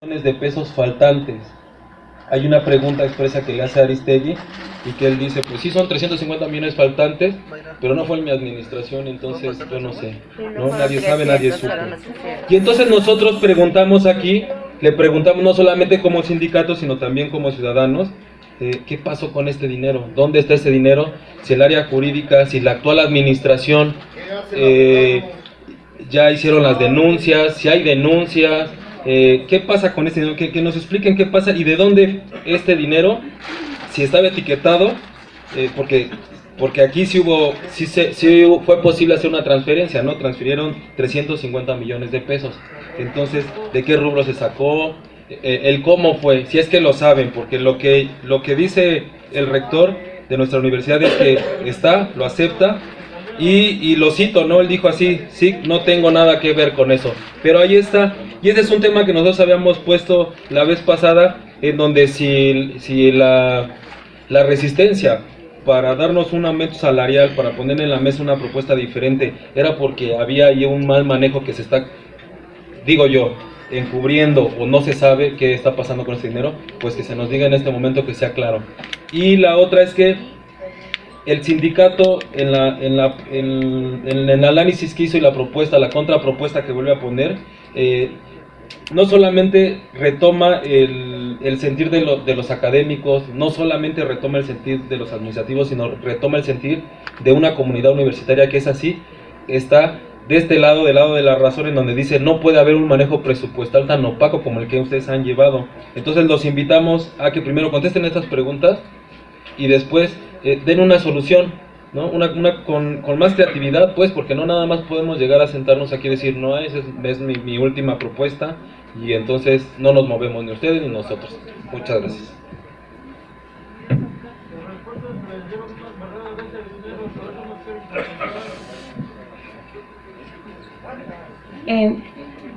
millones de pesos faltantes. Hay una pregunta expresa que le hace a Aristegui y que él dice, pues sí son 350 millones faltantes, pero no fue en mi administración, entonces yo no sé, ¿no? Nadie sabe, nadie supo. Y entonces nosotros preguntamos aquí, le preguntamos no solamente como sindicatos, sino también como ciudadanos, ¿qué pasó con este dinero? ¿Dónde está ese dinero? Si el área jurídica, si la actual administración ya hicieron las denuncias, si hay denuncias, ¿qué pasa con este dinero? Que nos expliquen qué pasa y de dónde este dinero, si estaba etiquetado, porque aquí sí fue posible hacer una transferencia, ¿no? Transfirieron 350 millones de pesos. Entonces, ¿de qué rubro se sacó? El cómo fue, si es que lo saben, porque lo que dice el rector de nuestra universidad es que lo acepta, y lo cito, ¿no? Él dijo así, sí, no tengo nada que ver con eso. Pero ahí está, y ese es un tema que nosotros habíamos puesto la vez pasada, en donde si la resistencia para darnos un aumento salarial, para poner en la mesa una propuesta diferente, era porque había ahí un mal manejo que se está, digo yo, encubriendo o no se sabe qué está pasando con este dinero, pues que se nos diga en este momento, que sea claro. Y la otra es que el sindicato en el análisis que hizo y la propuesta, la contrapropuesta que vuelve a poner, no solamente retoma el sentir de los académicos, no solamente retoma el sentir de los administrativos, sino retoma el sentir de una comunidad universitaria que es así, está de este lado, del lado de la razón, en donde dice no puede haber un manejo presupuestal tan opaco como el que ustedes han llevado. Entonces los invitamos a que primero contesten estas preguntas y después den una solución, ¿no? Con más creatividad, pues, porque no nada más podemos llegar a sentarnos aquí y decir, no, esa es mi última propuesta, y entonces no nos movemos ni ustedes ni nosotros. Muchas gracias.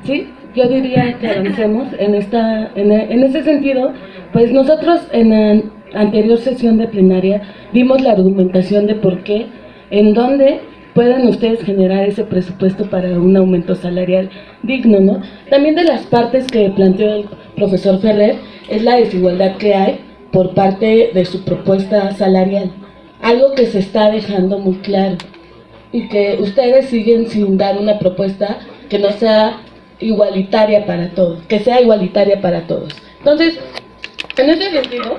Sí, yo diría que avancemos en ese sentido. Pues nosotros en la anterior sesión de plenaria vimos la argumentación de por qué, en dónde pueden ustedes generar ese presupuesto para un aumento salarial digno, ¿no? También de las partes que planteó el profesor Ferrer es la desigualdad que hay por parte de su propuesta salarial, algo que se está dejando muy claro y que ustedes siguen sin dar una propuesta que no sea igualitaria para todos, que sea igualitaria para todos. Entonces, en ese sentido,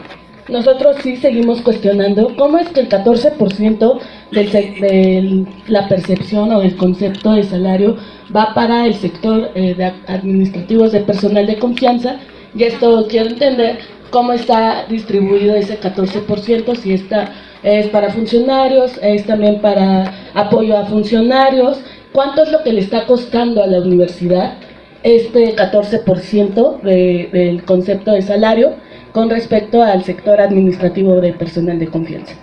nosotros sí seguimos cuestionando cómo es que el 14% de la percepción o el concepto de salario va para el sector de administrativos de personal de confianza, y esto quiero entender cómo está distribuido ese 14%, si es para funcionarios, es también para apoyo a funcionarios, cuánto es lo que le está costando a la universidad este 14% del concepto de salario con respecto al sector administrativo de personal de confianza.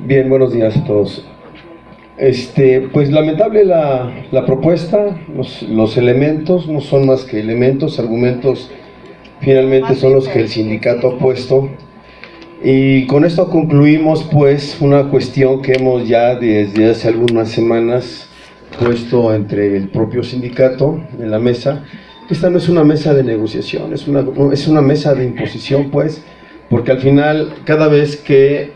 Bien, buenos días a todos. Pues lamentable la propuesta, los elementos no son más que elementos, argumentos finalmente son los que el sindicato ha puesto, y con esto concluimos pues una cuestión que hemos ya desde hace algunas semanas puesto entre el propio sindicato en la mesa. Esta no es una mesa de negociación, es una mesa de imposición, pues, porque al final cada vez que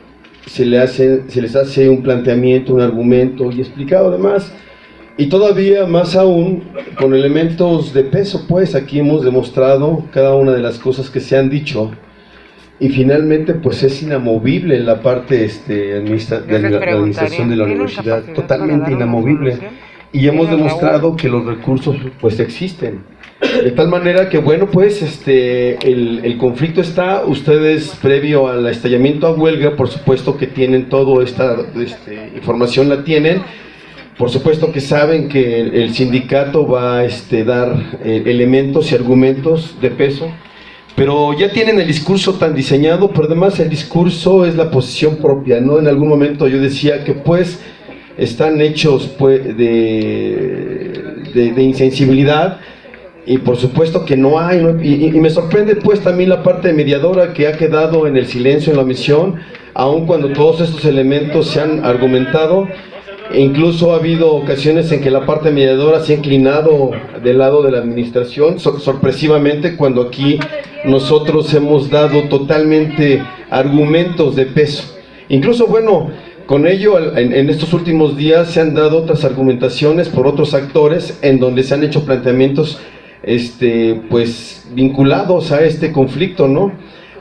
se les hace un planteamiento, un argumento y explicado además, y todavía más aún con elementos de peso, pues aquí hemos demostrado cada una de las cosas que se han dicho, y finalmente pues es inamovible la parte de la administración de la universidad, totalmente inamovible, y hemos demostrado que los recursos pues existen. De tal manera que, bueno, pues el conflicto está, ustedes previo al estallamiento a huelga, por supuesto que tienen toda esta información, la tienen, por supuesto que saben que el sindicato va a dar elementos y argumentos de peso, pero ya tienen el discurso tan diseñado, pero además el discurso es la posición propia, ¿no? En algún momento yo decía que pues están hechos pues, de insensibilidad, y por supuesto que no hay, y me sorprende pues también la parte mediadora que ha quedado en el silencio, en la omisión, aun cuando todos estos elementos se han argumentado. E incluso ha habido ocasiones en que la parte mediadora se ha inclinado del lado de la administración, sorpresivamente, cuando aquí nosotros hemos dado totalmente argumentos de peso. Incluso, bueno, con ello, en estos últimos días se han dado otras argumentaciones por otros actores en donde se han hecho planteamientos pues vinculados a este conflicto, ¿no?,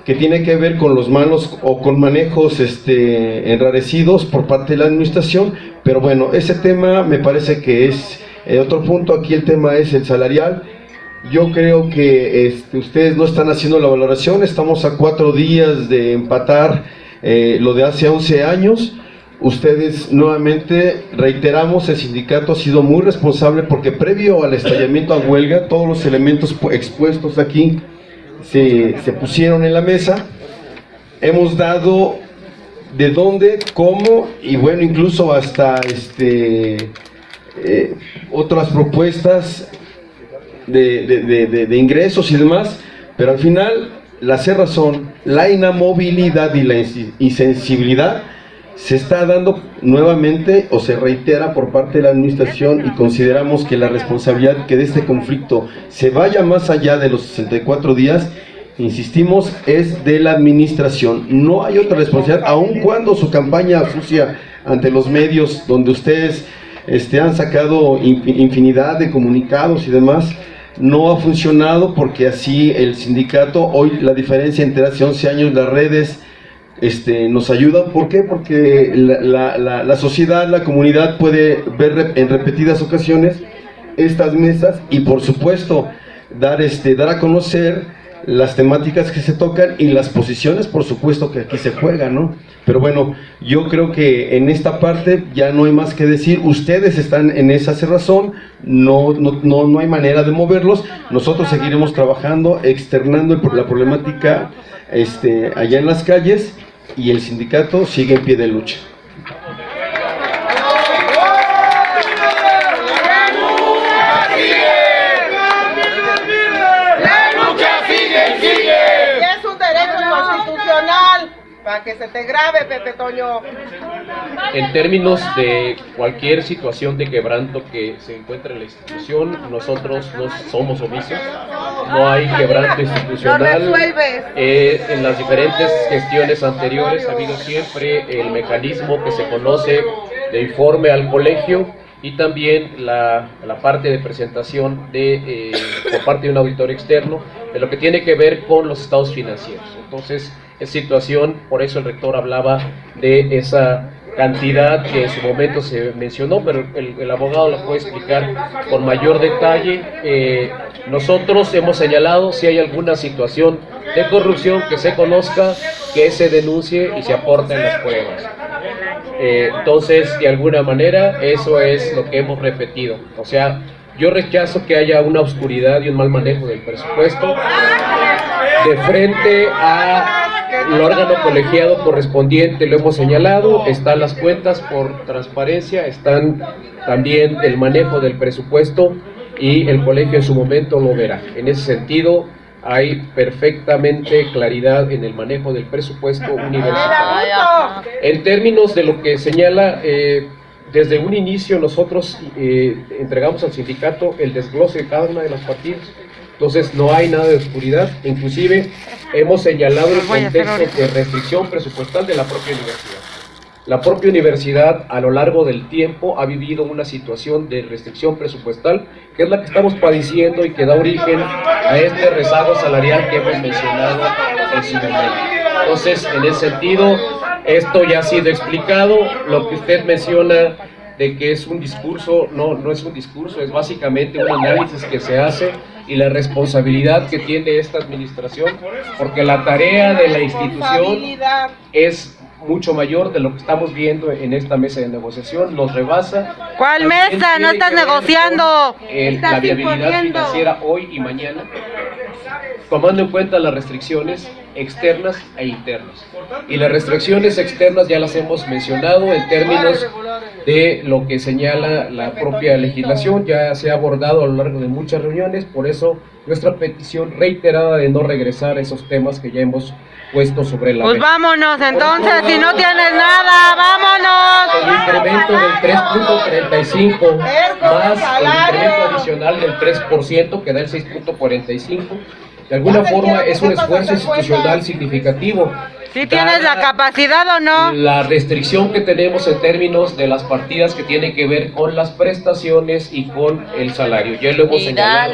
que tiene que ver con los malos o con manejos enrarecidos por parte de la administración. Pero bueno, ese tema me parece que es otro punto. Aquí el tema es el salarial. Yo creo que ustedes no están haciendo la valoración. Estamos a 4 días de empatar lo de hace 11 años. Ustedes, nuevamente, reiteramos, el sindicato ha sido muy responsable porque previo al estallamiento a huelga, todos los elementos expuestos aquí se pusieron en la mesa. Hemos dado de dónde, cómo y bueno, incluso hasta otras propuestas de ingresos y demás, pero al final la cerrazón, la inamovilidad y la insensibilidad se está dando nuevamente o se reitera por parte de la administración, y consideramos que la responsabilidad que de este conflicto se vaya más allá de los 64 días, insistimos, es de la administración. No hay otra responsabilidad, aun cuando su campaña sucia ante los medios, donde ustedes han sacado infinidad de comunicados y demás, no ha funcionado, porque así el sindicato, hoy la diferencia entre hace 11 años, las redes nos ayudan. ¿Por qué? Porque la sociedad, la comunidad puede ver en repetidas ocasiones estas mesas y por supuesto dar a conocer las temáticas que se tocan y las posiciones, por supuesto, que aquí se juegan, ¿no? Pero bueno, yo creo que en esta parte ya no hay más que decir. Ustedes están en esa cerrazón, no hay manera de moverlos. Nosotros seguiremos trabajando, externando la problemática allá en las calles, y el sindicato sigue en pie de lucha. Para que se te grabe, Pepe Toño. En términos de cualquier situación de quebranto que se encuentre en la institución, nosotros no somos omisos, no hay quebranto institucional. En las diferentes gestiones anteriores ha habido siempre el mecanismo que se conoce de informe al colegio, y también la parte de presentación por parte de un auditor externo de lo que tiene que ver con los estados financieros. Entonces, es situación, por eso el rector hablaba de esa cantidad que en su momento se mencionó, pero el abogado lo puede explicar con mayor detalle. Nosotros hemos señalado si hay alguna situación de corrupción que se conozca, que se denuncie y se aporten las pruebas. Entonces, de alguna manera, eso es lo que hemos repetido. O sea, yo rechazo que haya una oscuridad y un mal manejo del presupuesto de frente al órgano colegiado correspondiente. Lo hemos señalado, están las cuentas por transparencia, están también el manejo del presupuesto, y el colegio en su momento lo verá. En ese sentido, hay perfectamente claridad en el manejo del presupuesto universitario. En términos de lo que señala, desde un inicio nosotros entregamos al sindicato el desglose de cada una de las partidas. Entonces no hay nada de oscuridad. Inclusive hemos señalado el contexto de restricción presupuestal de la propia universidad. La propia universidad a lo largo del tiempo ha vivido una situación de restricción presupuestal, que es la que estamos padeciendo y que da origen a este rezago salarial que hemos mencionado en su momento. Entonces, en ese sentido, esto ya ha sido explicado. Lo que usted menciona de que es un discurso, no es un discurso, es básicamente un análisis que se hace y la responsabilidad que tiene esta administración, porque la tarea de la institución es mucho mayor de lo que estamos viendo en esta mesa de negociación, nos rebasa. ¿Cuál mesa? No estás negociando. La viabilidad financiera hoy y mañana, tomando en cuenta las restricciones externas e internas. Y las restricciones externas ya las hemos mencionado en términos de lo que señala la propia legislación, ya se ha abordado a lo largo de muchas reuniones, por eso nuestra petición reiterada de no regresar a esos temas que ya hemos puesto sobre la Pues mesa. vámonos entonces, si no tienes nada, vámonos. El incremento del 3.35 más el incremento adicional del 3% que da el 6.45, de alguna forma es un esfuerzo institucional significativo. ¿Si tienes la capacidad o no? La restricción que tenemos en términos de las partidas que tienen que ver con las prestaciones y con el salario. Ya lo hemos Y señalado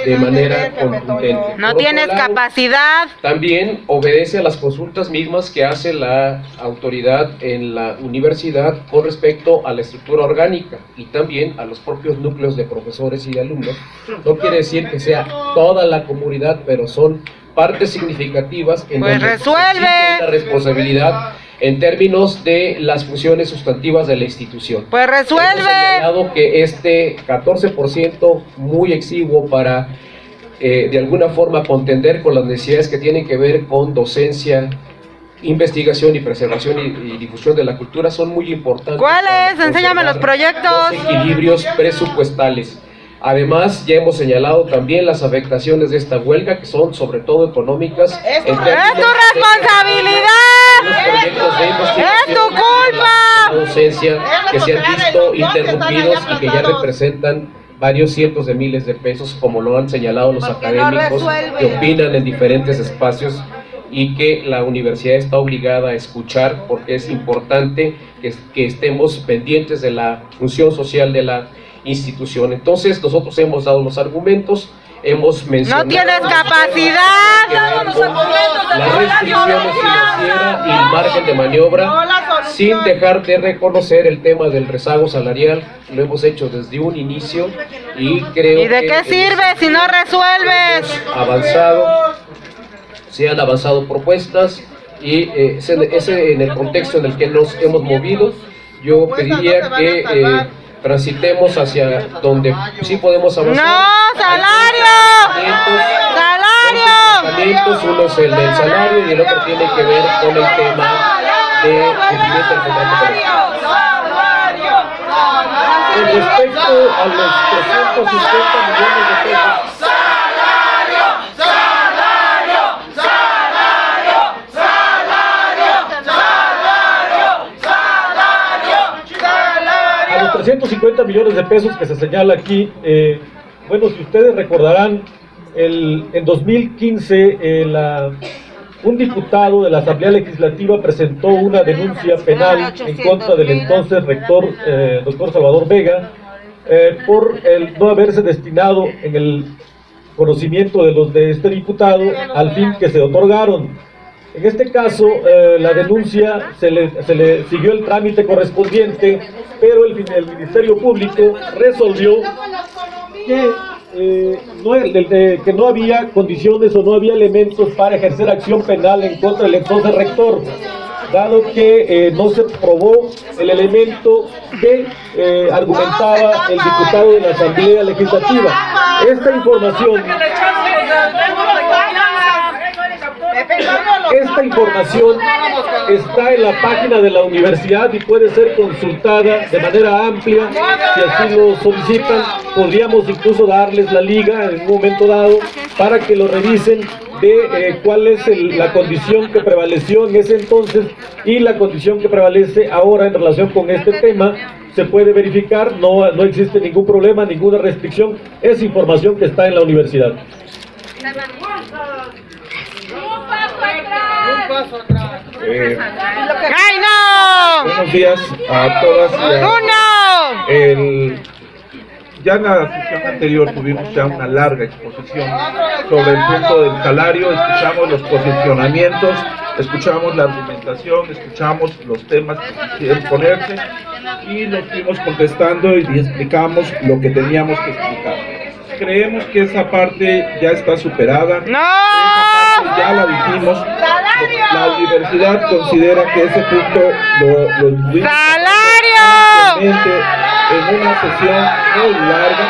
de manera contundente. No Por tienes otro lado, capacidad. también obedece a las consultas mismas que hace la autoridad en la universidad con respecto a la estructura orgánica y también a los propios núcleos de profesores y de alumnos. No quiere decir que sea toda la comunidad, pero son partes significativas en Pues donde resuelve. existe una responsabilidad en términos de las funciones sustantivas de la institución. Pues Hemos resuelve. señalado que este 14% muy exiguo para de alguna forma contender con las necesidades que tienen que ver con docencia, investigación y preservación y difusión de la cultura son muy importantes. ¿Cuáles? para Enséñame los conservar proyectos. los equilibrios presupuestales. Además, ya hemos señalado también las afectaciones de esta huelga, que son sobre todo económicas. ¡Es tu en términos de responsabilidad! los proyectos de investigación ¡Es tu culpa! y la docencia que se han visto interrumpidos y que ya representan varios cientos de miles de pesos, como lo han señalado los académicos que opinan en diferentes espacios, y que la universidad está obligada a escuchar, porque es importante que estemos pendientes de la función social de la institución. Entonces nosotros hemos dado los argumentos, hemos mencionado... ¡No tienes capacidad! Las restricciones financieras y el margen de maniobra, sin dejar de reconocer el tema del rezago salarial. Lo hemos hecho desde un inicio y creo ¿Y de qué sirve si no resuelves? Se han avanzado propuestas y ese en el contexto en el que nos hemos movido. Yo pediría que transitemos hacia donde sí podemos avanzar. ¡No! ¡Salario! ¡Salario! Uno es el del salario y el otro tiene que ver con el tema de cumplimiento del contrato colectivo. Con respecto a los 350 millones de pesos, a los 350 millones de pesos que se señala aquí, bueno, si ustedes recordarán, en 2015 un diputado de la Asamblea Legislativa presentó una denuncia penal en contra del entonces rector, doctor Salvador Vega, por el no haberse destinado en el conocimiento de este diputado al fin que se otorgaron. En este caso, la denuncia se le siguió el trámite correspondiente, pero el Ministerio Público resolvió que no había condiciones o no había elementos para ejercer acción penal en contra del entonces rector, dado que no se probó el elemento que argumentaba el diputado de la Asamblea Legislativa. Esta información está en la página de la universidad y puede ser consultada de manera amplia si así lo solicitan. Podríamos incluso darles la liga en un momento dado para que lo revisen de cuál es la condición que prevaleció en ese entonces y la condición que prevalece ahora en relación con este tema. Se puede verificar, no existe ningún problema, ninguna restricción, es información que está en la universidad. ¡Ay, no! Buenos días a todas y a ¡Uno! Ya en la sesión anterior tuvimos ya una larga exposición sobre el punto del salario, escuchamos los posicionamientos, escuchamos la argumentación, escuchamos los temas que quisieron ponerse y nos fuimos contestando y explicamos lo que teníamos que explicar. Creemos que esa parte ya está superada. ¡No! Esa parte ya la dijimos. La universidad considera que ese punto lo tuvimos ¡Salario! en una sesión muy larga.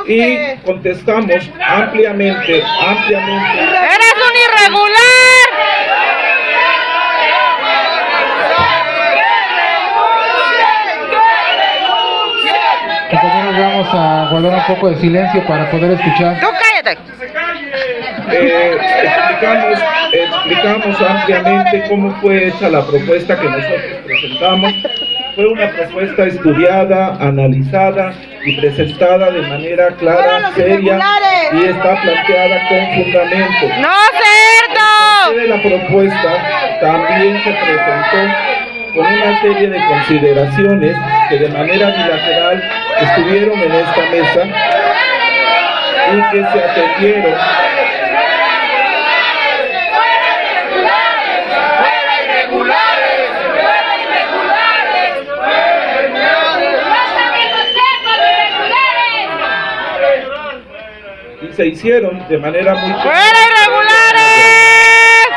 Y contestamos ampliamente. ¡Eres un irregular! Compañeros, vamos a guardar un poco de silencio para poder escuchar. ¡Tú cállate! Explicamos ampliamente cómo fue hecha la propuesta que nosotros presentamos. Fue una propuesta estudiada, analizada y presentada de manera clara, seria, y está planteada con fundamento. ¡No es cierto! De la propuesta también se presentó con una serie de consideraciones que de manera bilateral estuvieron en esta mesa y que se atendieron. Y se hicieron de manera muy ¡Fuera irregulares!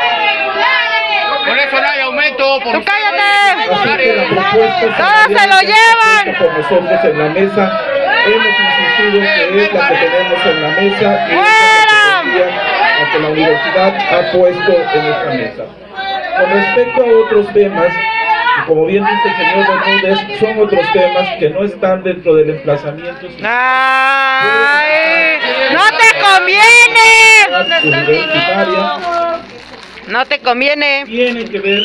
Por eso no hay aumento. ¡Tú cállate! Así que la propuesta ¡Todos se lo llevan! por nosotros en la mesa, hemos insistido que es la que tenemos en la mesa y es la que la universidad ha puesto en esta mesa. Con respecto a otros temas, como bien dice el señor Bermúdez, son otros temas que no están dentro del emplazamiento. ¡Ay! ¡No te conviene! Universitaria, No te conviene. tiene que ver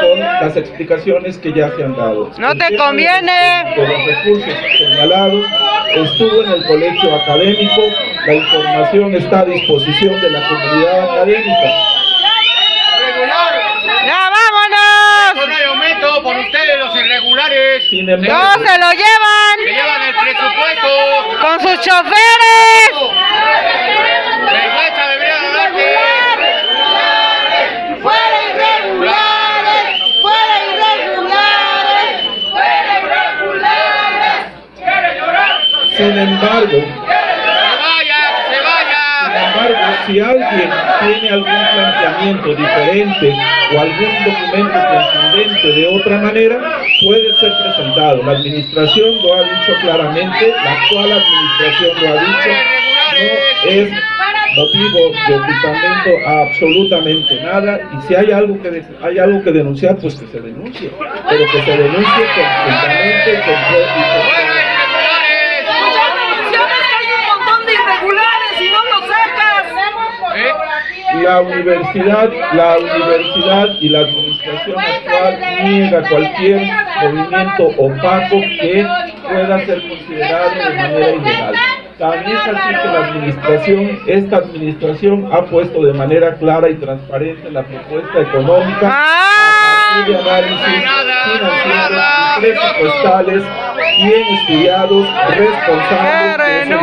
con las explicaciones que ya se han dado. No El te tema conviene. de los recursos señalados estuvo en el colegio académico, la información está a disposición de la comunidad académica. ¡Ya vámonos! No hay aumento por ustedes, los irregulares. Sin ¡Todos embargo, se lo llevan! Se llevan el presupuesto. ¡Con sus choferes! Vergüenza debería de darte. ¡Fuera irregulares! ¡Fuera irregulares! ¡Fuera irregulares! sin embargo, Se vaya. si alguien tiene algún planteamiento diferente o algún documento contundente de otra manera, puede ser presentado. La administración lo ha dicho claramente, la actual administración lo ha dicho, no es motivo de ocultamiento a absolutamente nada, y si hay algo que denunciar, pues que se denuncie, pero que se denuncie conjuntamente y con ¡Fuera irregulares! Hay un montón de irregulares y no los sacas. la universidad y la administración actual niega cualquier movimiento opaco que pueda ser considerado de manera ilegal. También es así que esta administración ha puesto de manera clara y transparente la propuesta económica a partir de análisis financieros y presupuestales bien estudiados, responsables, que eso es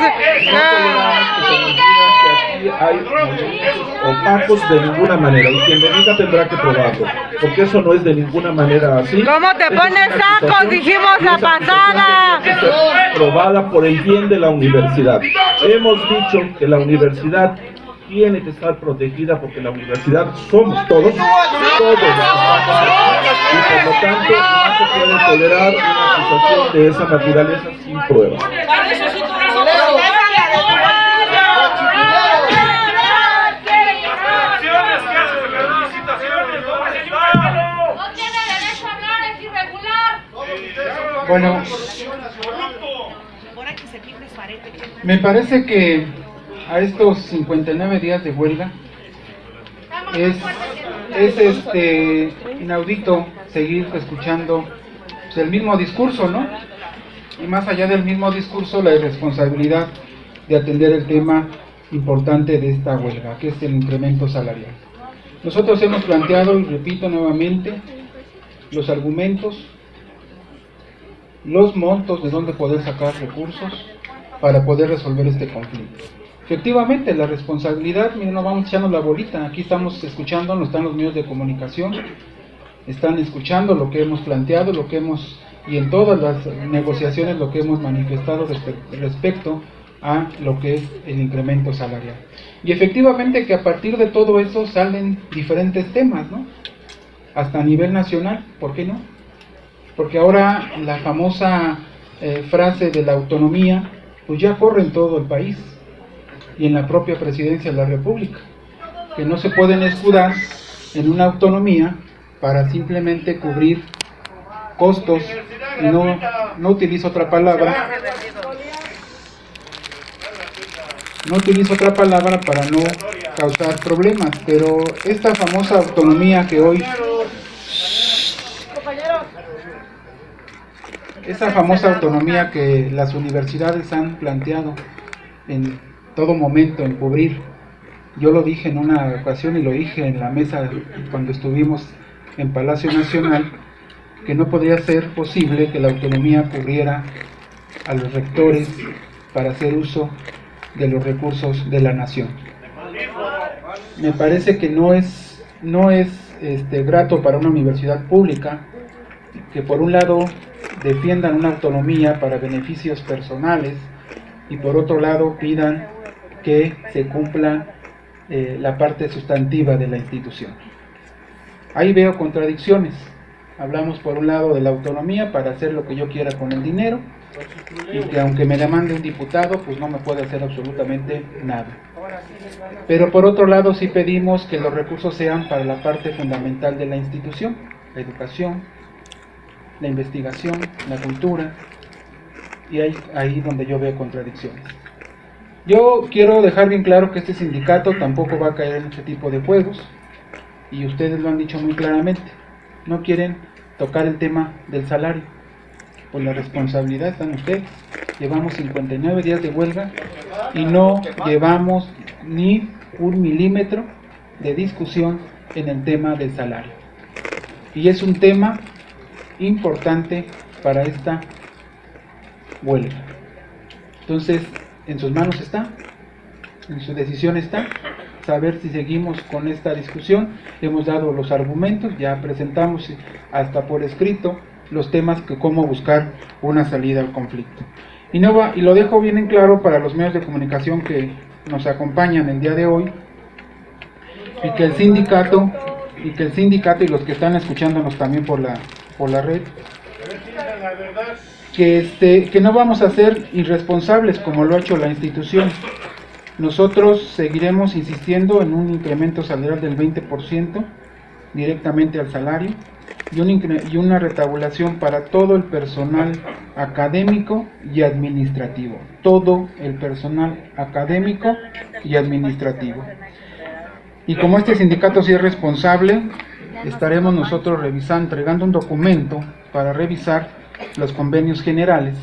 lo que hay. No toleramos que se nos diga que aquí hay movimientos opacos de ninguna manera, y quien lo diga tendrá que probarlo, porque eso no es de ninguna manera así. ¿Cómo te pones sacos? Dijimos la pasada. Tiene que ser probada por el bien de la universidad. Hemos dicho que la universidad tiene que estar protegida porque la universidad somos todos los que estamos aquí, y por lo tanto no se puede tolerar una acusación de esa naturaleza sin pruebas. Bueno, me parece que a estos 59 días de huelga es inaudito seguir escuchando pues, el mismo discurso, ¿no? Y más allá del mismo discurso, la irresponsabilidad de atender el tema importante de esta huelga, que es el incremento salarial. Nosotros hemos planteado, y repito nuevamente, los argumentos, los montos de dónde poder sacar recursos para poder resolver este conflicto. Efectivamente, la responsabilidad, miren, no vamos echando la bolita, aquí estamos escuchando, no están los medios de comunicación, están escuchando lo que hemos planteado, y en todas las negociaciones lo que hemos manifestado respecto a lo que es el incremento salarial. Y efectivamente que a partir de todo eso salen diferentes temas, ¿no? Hasta a nivel nacional, ¿por qué no? Porque ahora la famosa frase de la autonomía pues ya corre en todo el país y en la propia presidencia de la República, que no se pueden escudar en una autonomía para simplemente cubrir costos, y no utilizo otra palabra, para no causar problemas, pero esta famosa autonomía que hoy, esa famosa autonomía que las universidades han planteado en todo momento en cubrir, yo lo dije en una ocasión y lo dije en la mesa cuando estuvimos en Palacio Nacional, que no podría ser posible que la autonomía cubriera a los rectores para hacer uso de los recursos de la nación. Me parece que no es grato para una universidad pública que por un lado defiendan una autonomía para beneficios personales y por otro lado pidan que se cumpla la parte sustantiva de la institución. Ahí veo contradicciones. Hablamos por un lado de la autonomía para hacer lo que yo quiera con el dinero y que aunque me demande un diputado, pues no me puede hacer absolutamente nada. Pero por otro lado sí pedimos que los recursos sean para la parte fundamental de la institución, la educación, la investigación, la cultura, y ahí donde yo veo contradicciones. Yo quiero dejar bien claro que este sindicato tampoco va a caer en este tipo de juegos, y ustedes lo han dicho muy claramente, no quieren tocar el tema del salario, pues la responsabilidad está en ustedes. Llevamos 59 días de huelga y no llevamos ni un milímetro de discusión en el tema del salario, y es un tema importante para esta huelga. Entonces, en sus manos está, en su decisión está, saber si seguimos con esta discusión. Hemos dado los argumentos, ya presentamos hasta por escrito los temas que cómo buscar una salida al conflicto. Y lo dejo bien en claro para los medios de comunicación que nos acompañan el día de hoy, y que el sindicato y los que están escuchándonos también por la red, que no vamos a ser irresponsables como lo ha hecho la institución. Nosotros seguiremos insistiendo en un incremento salarial del 20% directamente al salario y una retabulación para todo el personal académico y administrativo. Todo el personal académico y administrativo. Y como este sindicato sí es responsable, estaremos nosotros entregando un documento para revisar los convenios generales,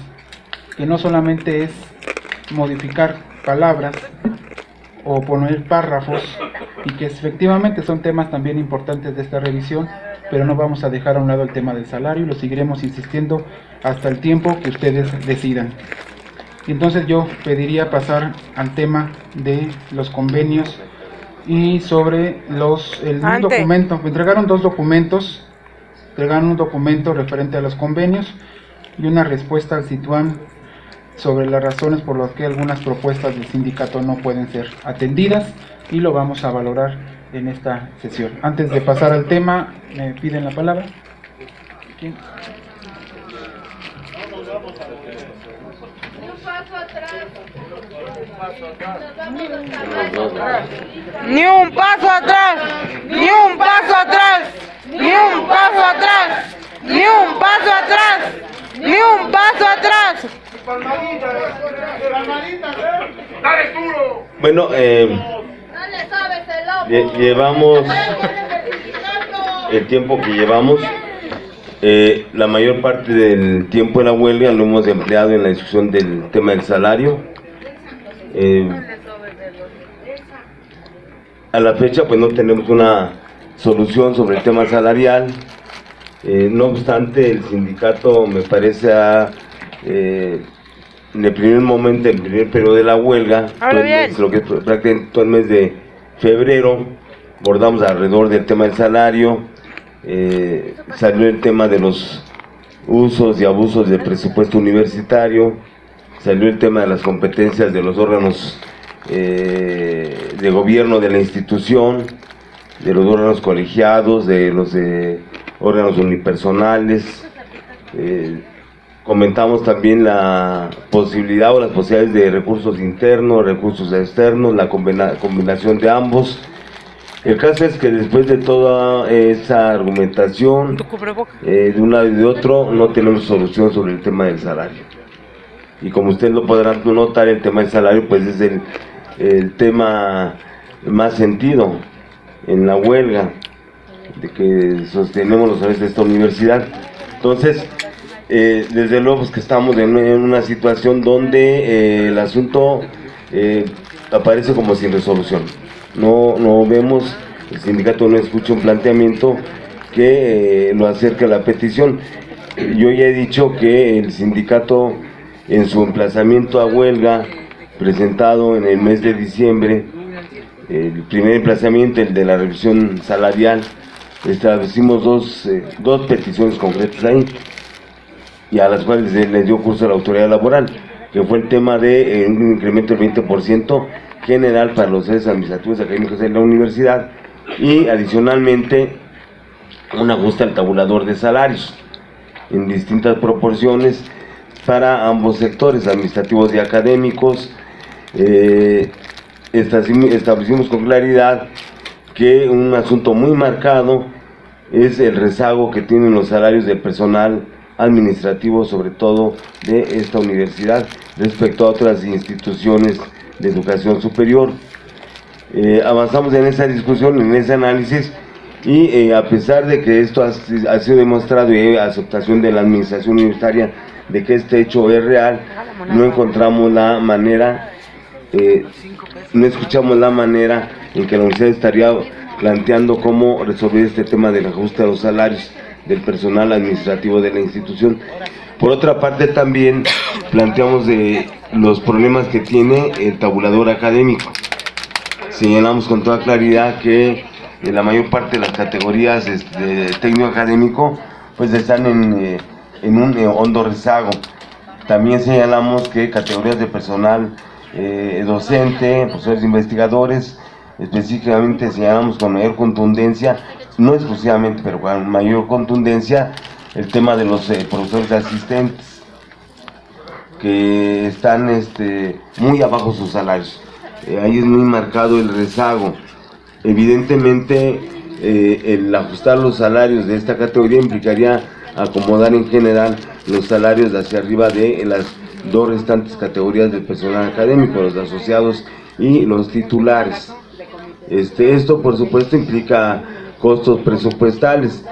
que no solamente es modificar palabras o poner párrafos, y que efectivamente son temas también importantes de esta revisión, pero no vamos a dejar a un lado el tema del salario y lo seguiremos insistiendo hasta el tiempo que ustedes decidan. Y entonces yo pediría pasar al tema de los convenios y sobre un documento. Me entregaron dos documentos, un documento referente a los convenios y una respuesta al Situam sobre las razones por las que algunas propuestas del sindicato no pueden ser atendidas, y lo vamos a valorar en esta sesión. Antes de pasar al tema, me piden la palabra. ¿Quién? Ni un paso atrás, ni un paso atrás, ni un paso atrás, ni un paso atrás, ni un paso atrás. Bueno, llevamos el tiempo que llevamos. La mayor parte del tiempo de la huelga lo hemos empleado en la discusión del tema del salario. A la fecha pues no tenemos una solución sobre el tema salarial. No obstante, el sindicato me parece en el primer momento, en el primer periodo de la huelga, lo que es prácticamente todo el mes de febrero, abordamos alrededor del tema del salario. Salió el tema de los usos y abusos del presupuesto universitario, salió el tema de las competencias de los órganos de gobierno de la institución, de los órganos colegiados, de los órganos unipersonales, comentamos también la posibilidad o las posibilidades de recursos internos, recursos externos, la combinación de ambos. El caso es que después de toda esa argumentación, de un lado y de otro, no tenemos solución sobre el tema del salario. Y como ustedes lo podrán notar, el tema del salario pues es el tema más sentido en la huelga de que sostenemos los salarios de esta universidad. Entonces, desde luego pues que estamos en una situación donde el asunto aparece como sin resolución. No vemos, el sindicato no escucha un planteamiento que lo acerque a la petición. Yo ya he dicho que el sindicato, en su emplazamiento a huelga presentado en el mes de diciembre, el primer emplazamiento, el de la revisión salarial, establecimos dos peticiones concretas ahí, y a las cuales les dio curso a la autoridad laboral, que fue el tema de un incremento del 20% general para los sedes administrativos académicos de la universidad, y adicionalmente un ajuste al tabulador de salarios en distintas proporciones para ambos sectores, administrativos y académicos. Establecimos con claridad que un asunto muy marcado es el rezago que tienen los salarios del personal administrativo, sobre todo de esta universidad, respecto a otras instituciones de educación superior. Avanzamos en esa discusión, en ese análisis, y a pesar de que esto ha sido demostrado y hay aceptación de la administración universitaria de que este hecho es real, no encontramos la manera, no escuchamos la manera en que la universidad estaría planteando cómo resolver este tema del ajuste a los salarios del personal administrativo de la institución. Por otra parte, también planteamos los problemas que tiene el tabulador académico. Señalamos con toda claridad que la mayor parte de las categorías de técnico académico pues están en un hondo rezago. También señalamos que categorías de personal docente, profesores investigadores, específicamente señalamos con mayor contundencia, no exclusivamente, pero con mayor contundencia, el tema de los profesores asistentes, que están muy abajo sus salarios. Ahí es muy marcado el rezago. Evidentemente, el ajustar los salarios de esta categoría implicaría acomodar en general los salarios hacia arriba de las dos restantes categorías del personal académico, los asociados y los titulares. Esto por supuesto implica costos presupuestales,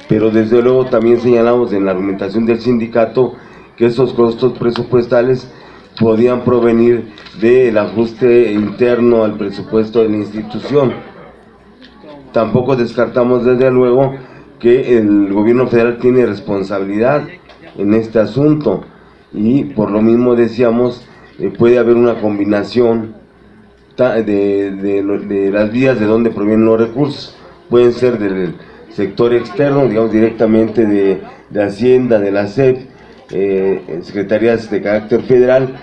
pero desde luego también señalamos en la argumentación del sindicato que esos costos presupuestales podían provenir del ajuste interno al presupuesto de la institución. Tampoco descartamos desde luego que el gobierno federal tiene responsabilidad en este asunto, y por lo mismo decíamos puede haber una combinación de las vías de donde provienen los recursos. Pueden ser del sector externo, digamos directamente de Hacienda, de la SEP, secretarías de carácter federal,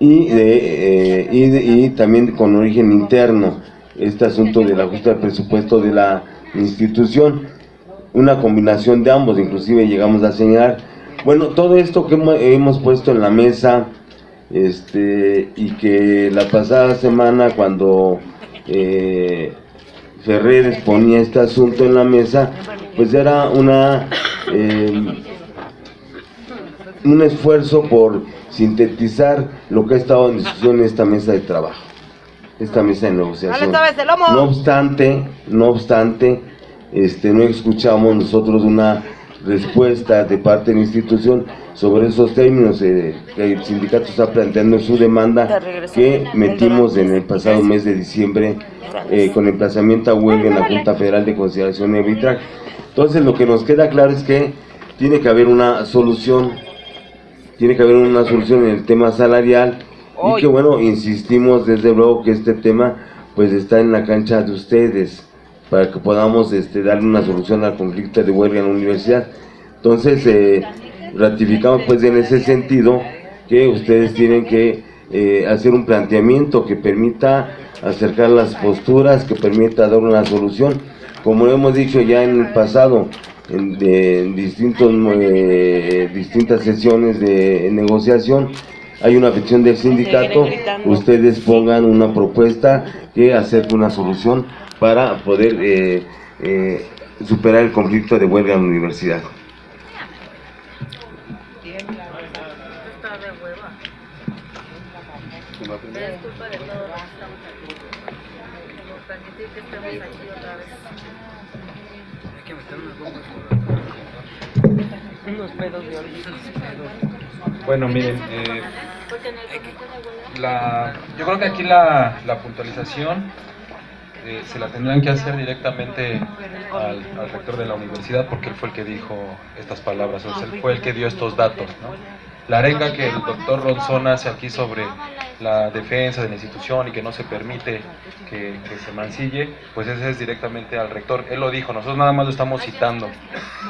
y también con origen interno, este asunto del ajuste al presupuesto de la institución, una combinación de ambos. Inclusive llegamos a señalar, bueno, todo esto que hemos puesto en la mesa, y que la pasada semana cuando Ferrer exponía este asunto en la mesa, pues era un esfuerzo por sintetizar lo que ha estado en discusión en esta mesa de trabajo, esta mesa de negociación. No obstante, no escuchamos nosotros una respuesta de parte de la institución sobre esos términos que el sindicato está planteando en su demanda, que metimos en el pasado mes de diciembre con emplazamiento a huelga en la Junta Federal de Conciliación y Arbitraje. Entonces lo que nos queda claro es que tiene que haber una solución, en el tema salarial, y que bueno, insistimos desde luego que este tema pues está en la cancha de ustedes, para que podamos darle una solución al conflicto de huelga en la universidad. Entonces ratificamos pues en ese sentido que ustedes tienen que hacer un planteamiento que permita acercar las posturas, que permita dar una solución. Como hemos dicho ya en el pasado, en distintas sesiones de negociación. Hay una petición del sindicato, ustedes pongan una propuesta que acerque una solución para poder superar el conflicto de huelga en la universidad. Bueno, miren, yo creo que aquí la puntualización se la tendrán que hacer directamente al rector de la universidad, porque él fue el que dijo estas palabras, o sea, él fue el que dio estos datos, ¿no? La arenga que el doctor Ronzón hace aquí sobre la defensa de la institución y que no se permite que se mancille, pues ese es directamente al rector. Él lo dijo, nosotros nada más lo estamos citando,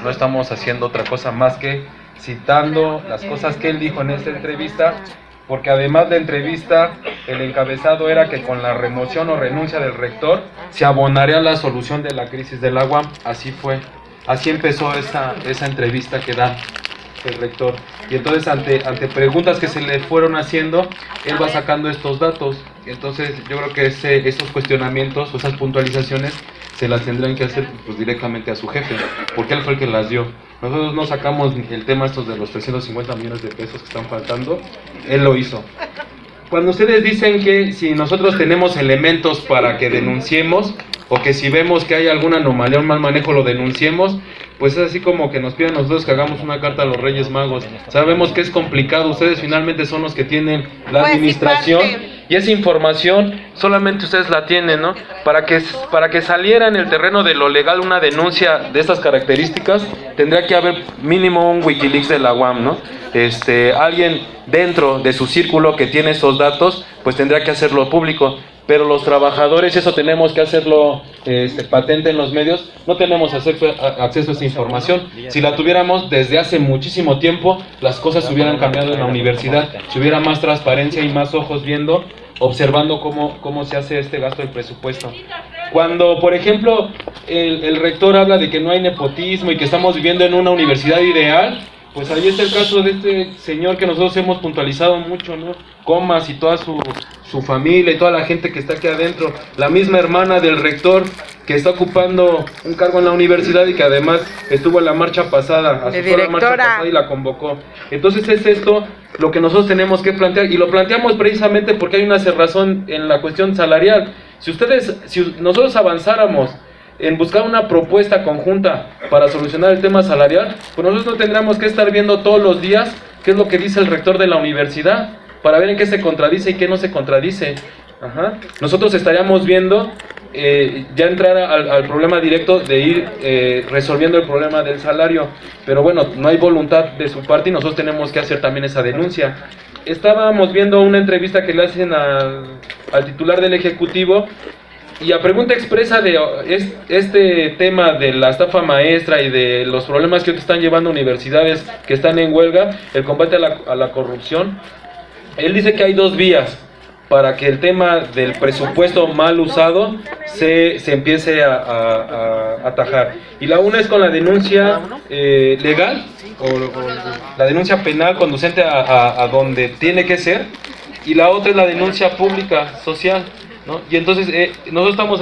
no estamos haciendo otra cosa más que citando las cosas que él dijo en esta entrevista, porque además de entrevista, el encabezado era que con la remoción o renuncia del rector se abonaría la solución de la crisis del agua. Así fue, así empezó esa entrevista que da el rector. Y entonces ante preguntas que se le fueron haciendo, él va sacando estos datos. Entonces yo creo que esos cuestionamientos o esas puntualizaciones se las tendrán que hacer pues directamente a su jefe, porque él fue el que las dio. Nosotros no sacamos el tema estos de los 350 millones de pesos que están faltando, él lo hizo. Cuando ustedes dicen que si nosotros tenemos elementos para que denunciemos, o que si vemos que hay alguna anomalía o un mal manejo lo denunciemos, pues es así como que nos piden nosotros que hagamos una carta a los Reyes Magos. Sabemos que es complicado, ustedes finalmente son los que tienen la administración, y esa información solamente ustedes la tienen, ¿no? Para que saliera en el terreno de lo legal una denuncia de estas características, tendría que haber mínimo un Wikileaks de la UAM, ¿no? Alguien dentro de su círculo que tiene esos datos, pues tendría que hacerlo público. Pero los trabajadores, eso tenemos que hacerlo patente en los medios, no tenemos acceso a esta información. Si la tuviéramos desde hace muchísimo tiempo, las cosas hubieran cambiado en la universidad, si hubiera más transparencia y más ojos viendo, observando cómo se hace este gasto del presupuesto. Cuando, por ejemplo, el rector habla de que no hay nepotismo y que estamos viviendo en una universidad ideal, pues ahí está el caso de este señor que nosotros hemos puntualizado mucho, ¿no? Comas y toda su familia y toda la gente que está aquí adentro. La misma hermana del rector que está ocupando un cargo en la universidad y que además estuvo en la marcha pasada, asistió a la marcha pasada y la convocó. Entonces es esto lo que nosotros tenemos que plantear, y lo planteamos precisamente porque hay una cerrazón en la cuestión salarial. Si nosotros avanzáramos en buscar una propuesta conjunta para solucionar el tema salarial, pues nosotros no tendríamos que estar viendo todos los días qué es lo que dice el rector de la universidad, para ver en qué se contradice y qué no se contradice. Nosotros estaríamos viendo ya entrar al problema directo de ir resolviendo el problema del salario, pero bueno, no hay voluntad de su parte y nosotros tenemos que hacer también esa denuncia. Estábamos viendo una entrevista que le hacen al titular del Ejecutivo, y a pregunta expresa de este tema de la estafa maestra y de los problemas que hoy están llevando universidades que están en huelga, el combate a la corrupción, él dice que hay dos vías para que el tema del presupuesto mal usado se empiece a atajar. Y la una es con la denuncia legal, o la denuncia penal conducente a donde tiene que ser, y la otra es la denuncia pública social, ¿no? Y entonces nosotros estamos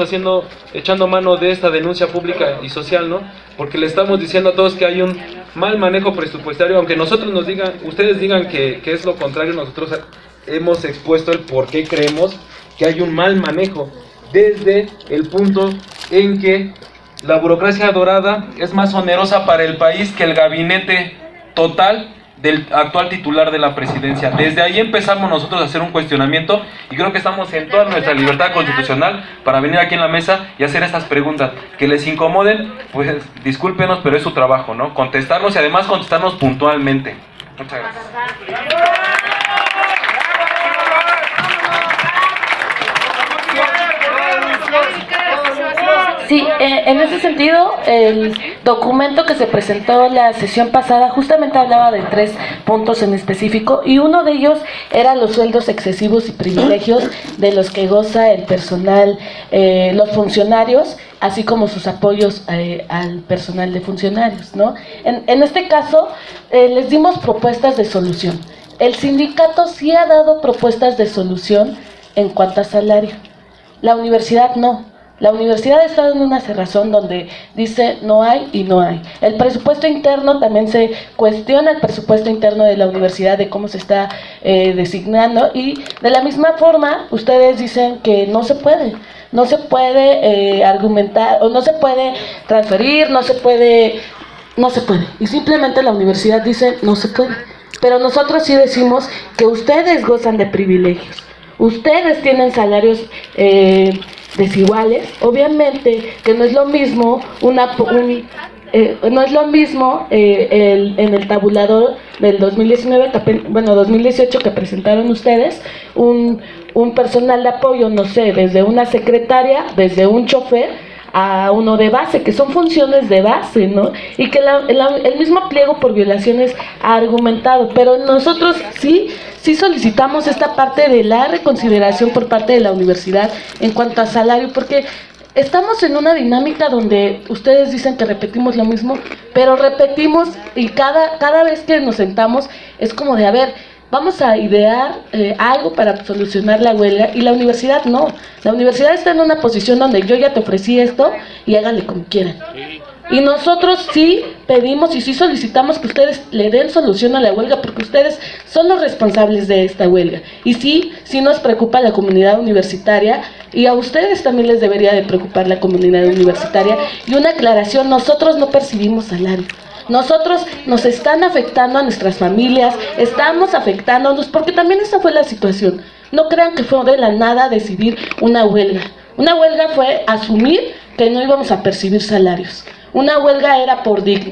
echando mano de esta denuncia pública y social, ¿no? Porque le estamos diciendo a todos que hay un mal manejo presupuestario, aunque ustedes digan que es lo contrario. Nosotros hemos expuesto el por qué creemos que hay un mal manejo, desde el punto en que la burocracia dorada es más onerosa para el país que el gabinete total del actual titular de la presidencia. Desde ahí empezamos nosotros a hacer un cuestionamiento, y creo que estamos en toda nuestra libertad constitucional para venir aquí en la mesa y hacer estas preguntas. Que les incomoden, pues discúlpenos, pero es su trabajo, ¿no? Contestarnos, y además contestarnos puntualmente. Muchas gracias. Sí, en ese sentido, el documento que se presentó la sesión pasada justamente hablaba de 3 puntos en específico, y uno de ellos era los sueldos excesivos y privilegios de los que goza el personal, los funcionarios, así como sus apoyos al personal de funcionarios, ¿no? En este caso, les dimos propuestas de solución. El sindicato sí ha dado propuestas de solución en cuanto a salario. La universidad no. La universidad está en una cerrazón donde dice no hay y no hay. El presupuesto interno, también se cuestiona el presupuesto interno de la universidad, de cómo se está designando, y de la misma forma ustedes dicen que no se puede argumentar, o no se puede transferir, no se puede, y simplemente la universidad dice no se puede. Pero nosotros sí decimos que ustedes gozan de privilegios, ustedes tienen salarios desiguales. Obviamente que no es lo mismo en el tabulador del 2019, 2018 que presentaron ustedes, un personal de apoyo, no sé, desde una secretaria, desde un chofer a uno de base, que son funciones de base, ¿no? Y que el mismo pliego por violaciones ha argumentado, pero nosotros sí solicitamos esta parte de la reconsideración por parte de la universidad en cuanto a salario, porque estamos en una dinámica donde ustedes dicen que repetimos lo mismo, pero repetimos, y cada vez que nos sentamos es como de, a ver, vamos a idear algo para solucionar la huelga, y la universidad no. La universidad está en una posición donde yo ya te ofrecí esto y háganle como quieran. Y nosotros sí pedimos y sí solicitamos que ustedes le den solución a la huelga, porque ustedes son los responsables de esta huelga. Y sí nos preocupa la comunidad universitaria, y a ustedes también les debería de preocupar la comunidad universitaria. Y una aclaración, nosotros no percibimos salario. Nosotros nos están afectando a nuestras familias, estamos afectándonos, porque también esa fue la situación. No crean que fue de la nada decidir una huelga. Una huelga fue asumir que no íbamos a percibir salarios. Una huelga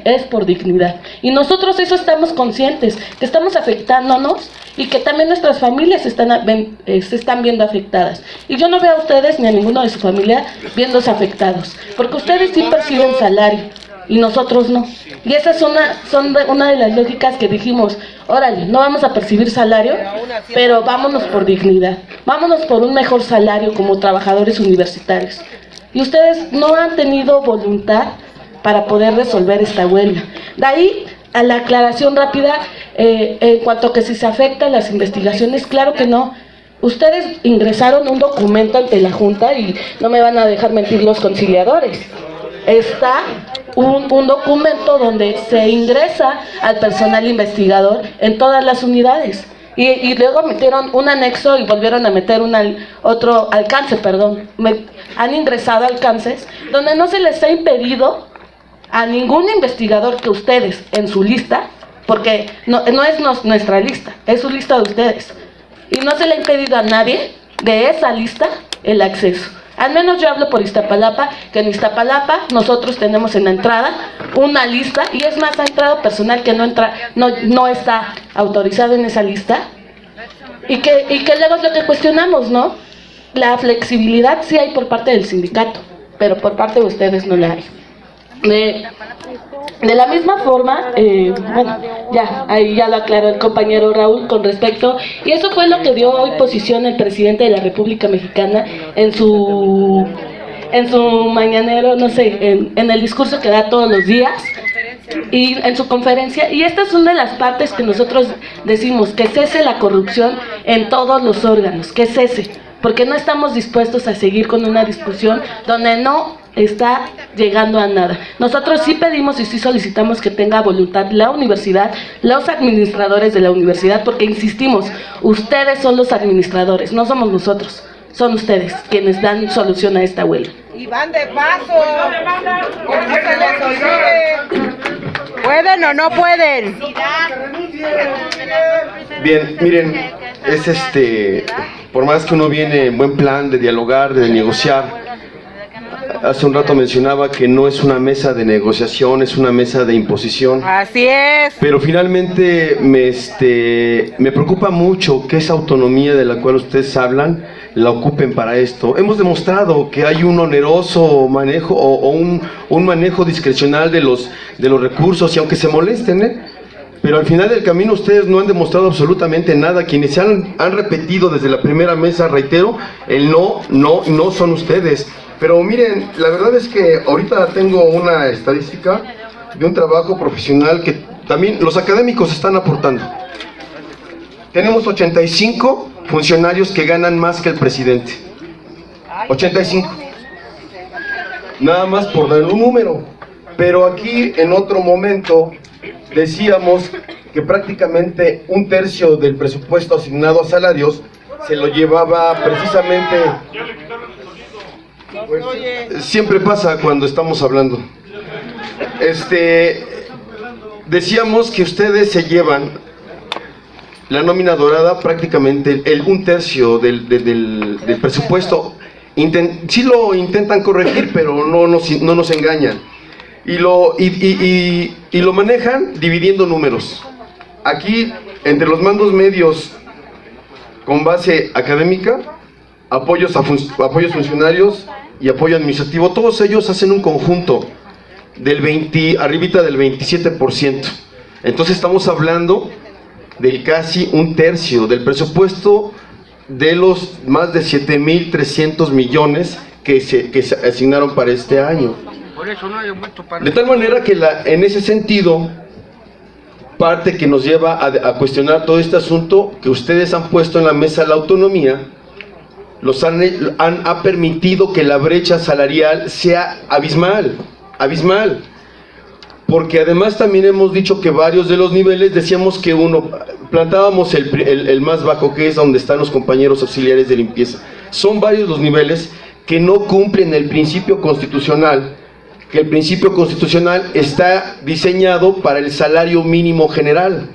es por dignidad. Y nosotros eso estamos conscientes, que estamos afectándonos y que también nuestras familias se están viendo afectadas. Y yo no veo a ustedes ni a ninguno de su familia viéndose afectados, porque ustedes sí perciben salario y nosotros no. Y esa es una de las lógicas que dijimos, órale, no vamos a percibir salario, pero vámonos por dignidad, vámonos por un mejor salario como trabajadores universitarios. Y ustedes no han tenido voluntad para poder resolver esta huelga. De ahí a la aclaración rápida, en cuanto a que si se afectan las investigaciones, claro que no. Ustedes ingresaron un documento ante la Junta, y no me van a dejar mentir los conciliadores. Está un documento donde se ingresa al personal investigador en todas las unidades. Y luego metieron un anexo y volvieron a meter otro alcance, han ingresado alcances donde no se les ha impedido a ningún investigador que ustedes en su lista, porque no es nuestra lista, es su lista de ustedes, y no se le ha impedido a nadie de esa lista el acceso. Al menos yo hablo por Iztapalapa, que en Iztapalapa nosotros tenemos en la entrada una lista, y es más, ha entrado personal que no está autorizado en esa lista, y que luego es lo que cuestionamos, ¿no? La flexibilidad sí hay por parte del sindicato, pero por parte de ustedes no la hay. De la misma forma, ahí ya lo aclaró el compañero Raúl con respecto, y eso fue lo que dio hoy posición el presidente de la República Mexicana en su mañanero, no sé, en el discurso que da todos los días, y en su conferencia. Y esta es una de las partes que nosotros decimos, que cese la corrupción en todos los órganos, que cese, porque no estamos dispuestos a seguir con una discusión donde no está llegando a nada. Nosotros sí pedimos y sí solicitamos que tenga voluntad la universidad, los administradores de la universidad, porque insistimos, ustedes son los administradores, no somos nosotros, son ustedes quienes dan solución a esta huelga. Y van de paso, que no se les olvide. ¿Pueden o no pueden? Bien, miren, por más que uno viene en buen plan de dialogar, de negociar, hace un rato mencionaba que no es una mesa de negociación, es una mesa de imposición. Así es. Pero finalmente me preocupa mucho que esa autonomía de la cual ustedes hablan, la ocupen para esto. Hemos demostrado que hay un oneroso manejo o un manejo discrecional de los recursos, y aunque se molesten, pero al final del camino ustedes no han demostrado absolutamente nada. Quienes han repetido desde la primera mesa, reitero, el no son ustedes. Pero miren, la verdad es que ahorita tengo una estadística de un trabajo profesional que también los académicos están aportando. Tenemos 85 funcionarios que ganan más que el presidente. 85. Nada más por dar un número. Pero aquí en otro momento decíamos que prácticamente un tercio del presupuesto asignado a salarios se lo llevaba precisamente... Pues, siempre pasa cuando estamos hablando. Decíamos que ustedes se llevan la nómina dorada prácticamente un tercio del presupuesto. Sí lo intentan corregir, pero no nos engañan. Y lo manejan dividiendo números. Aquí, entre los mandos medios con base académica, apoyos funcionarios y apoyo administrativo, todos ellos hacen un conjunto arribita del 27%. Entonces estamos hablando de casi un tercio del presupuesto de los más de 7.300 millones que se asignaron para este año. De tal manera que en ese sentido, parte que nos lleva a cuestionar todo este asunto que ustedes han puesto en la mesa, la autonomía, ha permitido que la brecha salarial sea abismal, porque además también hemos dicho que varios de los niveles, decíamos que plantábamos el más bajo, que es donde están los compañeros auxiliares de limpieza. Son varios los niveles que no cumplen el principio constitucional, que el principio constitucional está diseñado para el salario mínimo general,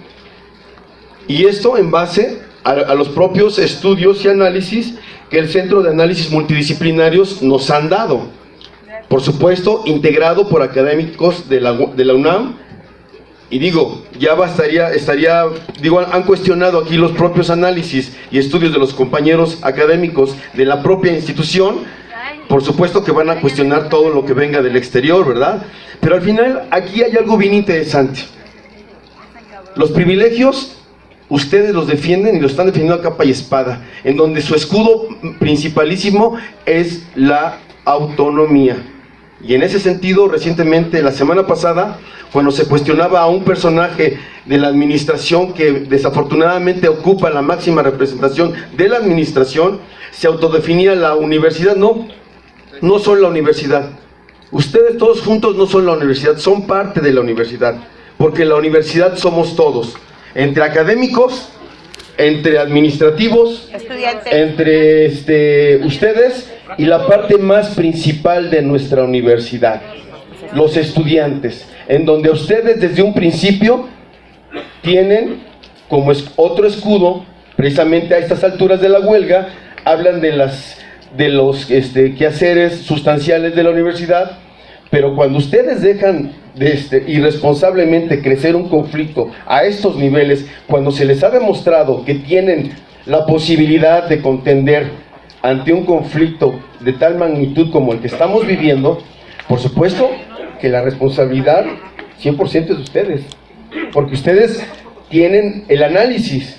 y esto en base a los propios estudios y análisis que el Centro de Análisis Multidisciplinarios nos han dado, por supuesto integrado por académicos de la UNAM. Y digo, han cuestionado aquí los propios análisis y estudios de los compañeros académicos de la propia institución. Por supuesto que van a cuestionar todo lo que venga del exterior, ¿verdad? Pero al final aquí hay algo bien interesante. Los privilegios ustedes los defienden y los están defendiendo a capa y espada, en donde su escudo principalísimo es la autonomía. Y en ese sentido, recientemente, la semana pasada, cuando se cuestionaba a un personaje de la administración que desafortunadamente ocupa la máxima representación de la administración, se autodefinía la universidad. No son la universidad. Ustedes todos juntos no son la universidad, son parte de la universidad, porque la universidad somos todos. Entre académicos, entre administrativos, estudiantes, entre ustedes y la parte más principal de nuestra universidad, los estudiantes, en donde ustedes desde un principio tienen como otro escudo, precisamente a estas alturas de la huelga, hablan de los quehaceres sustanciales de la universidad, pero cuando ustedes dejan irresponsablemente crecer un conflicto a estos niveles, cuando se les ha demostrado que tienen la posibilidad de contender ante un conflicto de tal magnitud como el que estamos viviendo, por supuesto que la responsabilidad 100% es de ustedes, porque ustedes tienen el análisis,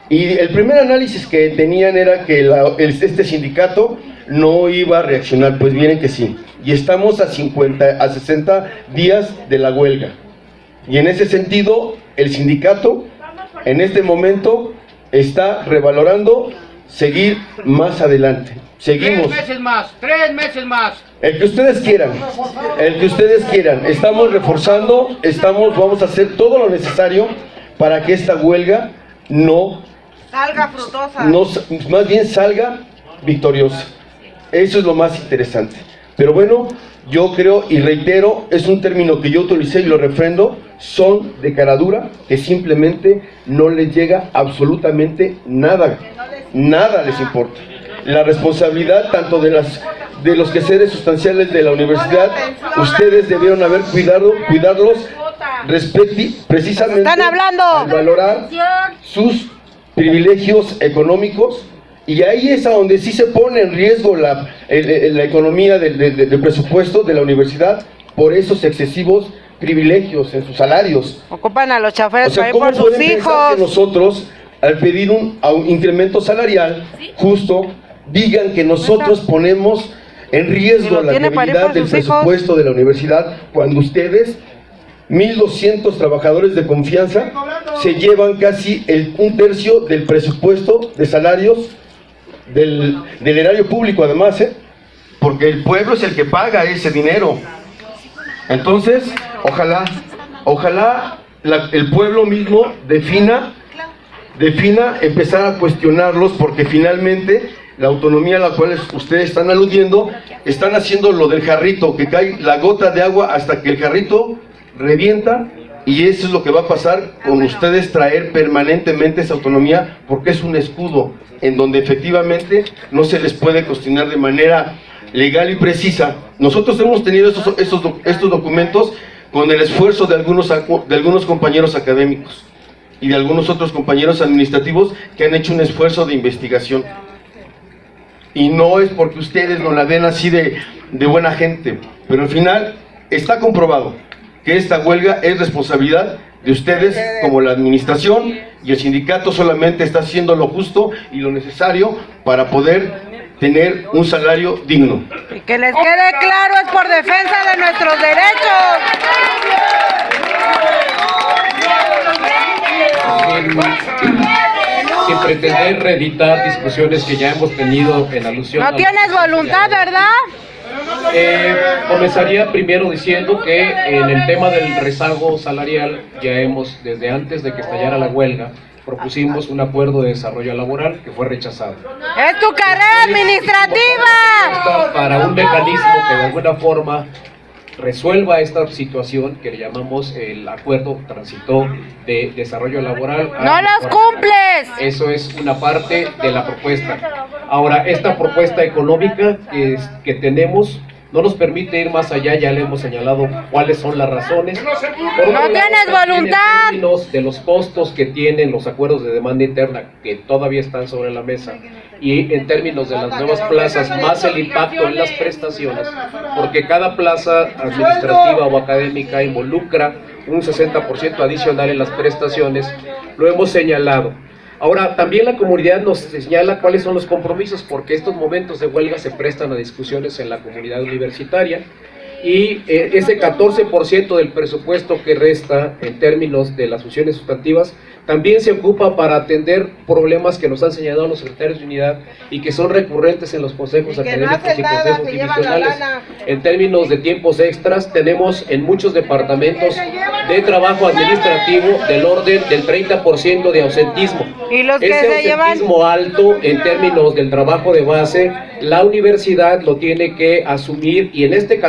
y el primer análisis que tenían era que este sindicato no iba a reaccionar. Pues miren que sí, y estamos a 60 días de la huelga, y en ese sentido el sindicato en este momento está revalorando seguir más adelante. Seguimos 3 meses más. el que ustedes quieran, estamos reforzando, vamos a hacer todo lo necesario para que esta huelga salga frutosa, más bien salga victoriosa. Eso es lo más interesante. Pero bueno, yo creo y reitero, es un término que yo utilicé y lo refrendo, son de cara dura, que simplemente no les llega absolutamente nada les importa. La responsabilidad tanto de los quehaceres sustanciales de la universidad, ustedes debieron haber cuidarlos precisamente ¿están hablando? al valorar sus privilegios económicos Y ahí es a donde sí se pone en riesgo la economía del presupuesto de la universidad por esos excesivos privilegios en sus salarios. Ocupan a los choferes, O sea, ahí ¿cómo por sus pueden pensar hijos? que nosotros, al pedir un incremento salarial justo, digan que nosotros ponemos en riesgo la viabilidad del presupuesto de la universidad, cuando ustedes, 1.200 trabajadores de confianza, se llevan casi un tercio del presupuesto de salarios del erario público, además, porque el pueblo es el que paga ese dinero? Entonces, ojalá el pueblo mismo defina empezar a cuestionarlos, porque finalmente la autonomía a la cual ustedes están aludiendo, están haciendo lo del jarrito, que cae la gota de agua hasta que el jarrito revienta, y eso es lo que va a pasar con ustedes, traer permanentemente esa autonomía, porque es un escudo en donde efectivamente no se les puede cuestionar de manera legal y precisa. Nosotros hemos tenido estos documentos con el esfuerzo de algunos compañeros académicos y de algunos otros compañeros administrativos que han hecho un esfuerzo de investigación. Y no es porque ustedes nos la den así de buena gente, pero al final está comprobado que esta huelga es responsabilidad de ustedes como la administración, y el sindicato solamente está haciendo lo justo y lo necesario para poder tener un salario digno. Y que les quede claro, es por defensa de nuestros derechos. Sin pretender reeditar discusiones que ya hemos tenido en alusión. No tienes voluntad, ¿verdad? Comenzaría primero diciendo que en el tema del rezago salarial ya hemos, desde antes de que estallara la huelga, propusimos un acuerdo de desarrollo laboral que fue rechazado. ¡Es tu carrera administrativa! Para un mecanismo que de alguna forma resuelva esta situación que le llamamos el acuerdo transito de desarrollo laboral. ¡No los cumples! Eso es una parte de la propuesta. Ahora, esta propuesta económica que tenemos no nos permite ir más allá, ya le hemos señalado cuáles son las razones. ¡No tienes voluntad! En términos de los costos que tienen los acuerdos de demanda interna, que todavía están sobre la mesa, y en términos de las nuevas plazas, más el impacto en las prestaciones, porque cada plaza administrativa o académica involucra un 60% adicional en las prestaciones, lo hemos señalado. Ahora, también la comunidad nos señala cuáles son los compromisos, porque estos momentos de huelga se prestan a discusiones en la comunidad universitaria, y ese 14% del presupuesto que resta en términos de las funciones sustantivas también se ocupa para atender problemas que nos han señalado los secretarios de unidad y que son recurrentes en los consejos académicos y consejos divisionales. En términos de tiempos extras, tenemos en muchos departamentos de trabajo administrativo del orden del 30% de ausentismo. ¿Y los que ese se ausentismo llevan? alto en términos del trabajo de base, la universidad lo tiene que asumir, y en este